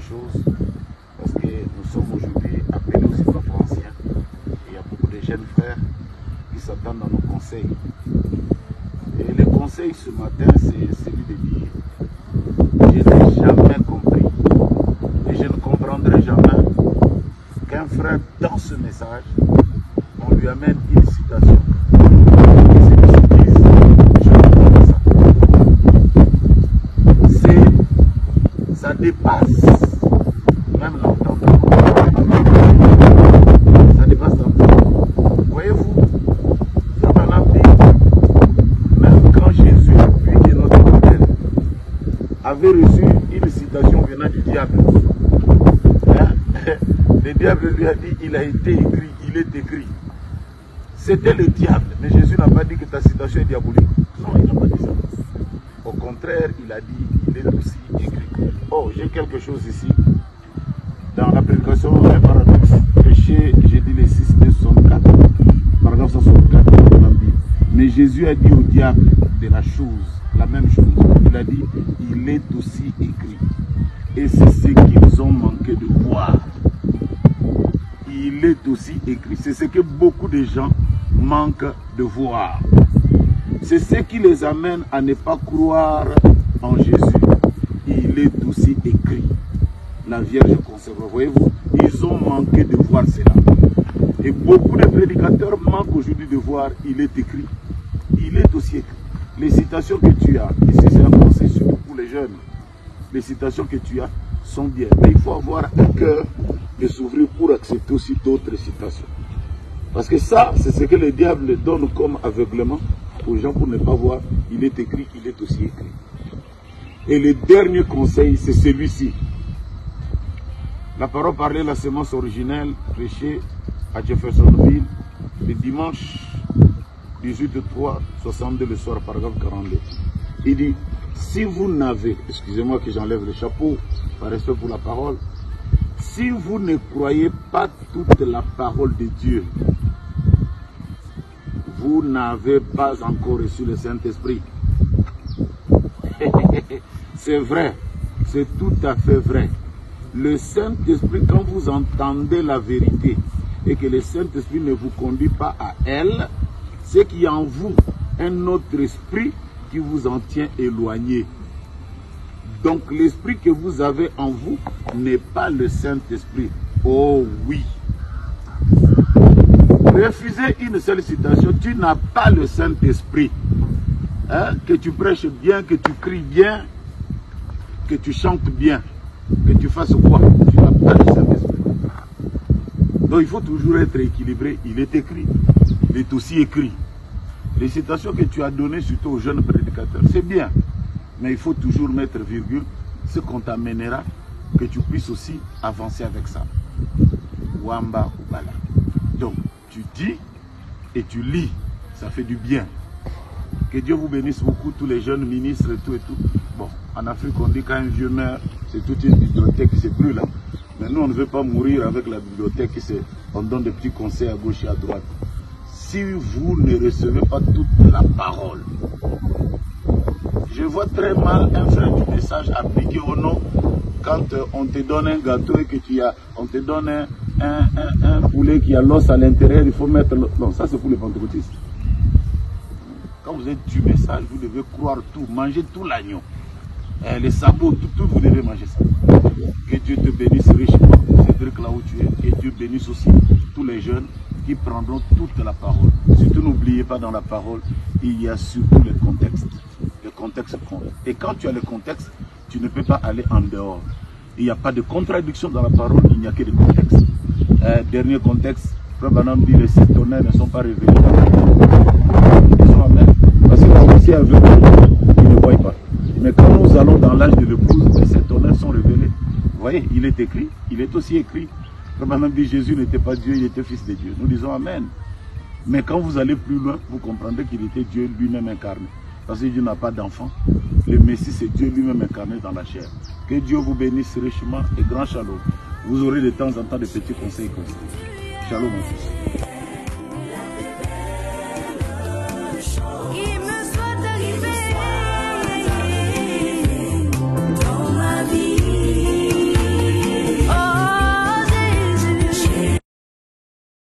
chose, parce que nous sommes aujourd'hui appelés aussi papa anciens. Et il y a beaucoup de jeunes frères qui s'attendent à nos conseils. Et le conseil ce matin, c'est celui de dire, je n'ai jamais compris, et je ne comprendrai jamais qu'un frère, dans ce message, on lui amène une citation. Ça dépasse même l'entendement. Ça dépasse l'entendement. Voyez-vous, même quand Jésus, lui et notre modèle, avait reçu une citation venant du diable, hein? Le diable lui a dit, il a été écrit, il est écrit. C'était le diable, mais Jésus n'a pas dit que ta citation est diabolique. Non, il n'a pas dit ça. Au contraire, il a dit, il est aussi écrit. Oh, j'ai quelque chose ici. Dans la prédication, un paradoxe. Péché, j'ai dit les 6 de 64. Paragraphe 164. On a dit. Mais Jésus a dit au diable de la chose, la même chose. Il a dit, il est aussi écrit. Et c'est ce qu'ils ont manqué de voir. Il est aussi écrit. C'est ce que beaucoup de gens manquent de voir. C'est ce qui les amène à ne pas croire en Jésus. Il est aussi écrit. La Vierge conserve. Voyez-vous, ils ont manqué de voir cela. Et beaucoup de prédicateurs manquent aujourd'hui de voir, il est écrit. Il est aussi écrit. Les citations que tu as, ici c'est un conseil surtout pour les jeunes, les citations que tu as sont bien. Mais il faut avoir un cœur de s'ouvrir pour accepter aussi d'autres citations. Parce que ça, c'est ce que le diable donne comme aveuglement aux gens pour ne pas voir. Il est écrit, il est aussi écrit. Et le dernier conseil, c'est celui-ci. La parole parlait de la semence originelle prêchée à Jeffersonville le dimanche 18/3/62 le soir, paragraphe 42. Il dit, si vous n'avez, excusez-moi que j'enlève le chapeau par respect pour la parole, si vous ne croyez pas toute la parole de Dieu, vous n'avez pas encore reçu le Saint-Esprit. C'est vrai, c'est tout à fait vrai. Le Saint-Esprit, quand vous entendez la vérité et que le Saint-Esprit ne vous conduit pas à elle, c'est qu'il y a en vous un autre esprit qui vous en tient éloigné. Donc l'esprit que vous avez en vous n'est pas le Saint-Esprit. Oh oui. Refuser une seule citation, tu n'as pas le Saint-Esprit. Hein? Que tu prêches bien, que tu cries bien, que tu chantes bien, que tu fasses quoi? Tu n'as pas le Saint-Esprit. Donc il faut toujours être équilibré. Il est écrit. Il est aussi écrit. Les citations que tu as données surtout aux jeunes prédicateurs, c'est bien. Mais il faut toujours mettre virgule, ce qu'on t'amènera, que tu puisses aussi avancer avec ça. Wamba ou Bala. Donc, tu dis et tu lis. Ça fait du bien. Que Dieu vous bénisse beaucoup, tous les jeunes ministres et tout et tout. Bon, en Afrique, on dit quand un vieux meurt, c'est toute une bibliothèque qui se brûle. Mais nous, on ne veut pas mourir avec la bibliothèque on donne des petits conseils à gauche et à droite. Si vous ne recevez pas toute la parole, je vois très mal un frère du message appliqué au nom quand on te donne un gâteau et que on te donne un poulet qui a l'os à l'intérieur, il faut mettre l'os. Non, ça c'est pour les pentecôtistes. Quand vous êtes du message, vous devez croire tout, manger tout l'agneau. Les sabots, tout, vous devez manger ça. Que Dieu te bénisse richement, Cédric, là où tu es. Et Dieu bénisse aussi tous les jeunes qui prendront toute la parole. Surtout n'oubliez pas dans la parole, il y a surtout le contexte. Le contexte compte. Et quand tu as le contexte, tu ne peux pas aller en dehors. Il n'y a pas de contradiction dans la parole, il n'y a que de contexte. Dernier contexte, Frère Branham dit les 7 tonnerres ne sont pas révélés dans la parole. Disons amen. Parce que quand aussi avec eux, ils ne voient pas. Mais quand nous allons dans l'âge de l'épouse, les 7 tonnerres sont révélés. Vous voyez, il est écrit, il est aussi écrit. Frère Branham dit Jésus n'était pas Dieu, il était fils de Dieu. Nous disons amen. Mais quand vous allez plus loin, vous comprendrez qu'il était Dieu lui-même incarné. Parce que Dieu n'a pas d'enfant. Le Messie, c'est Dieu lui-même incarné dans la chair. Que Dieu vous bénisse richement et grand shalom. Vous aurez de temps en temps des petits conseils comme ça. Shalom mon fils.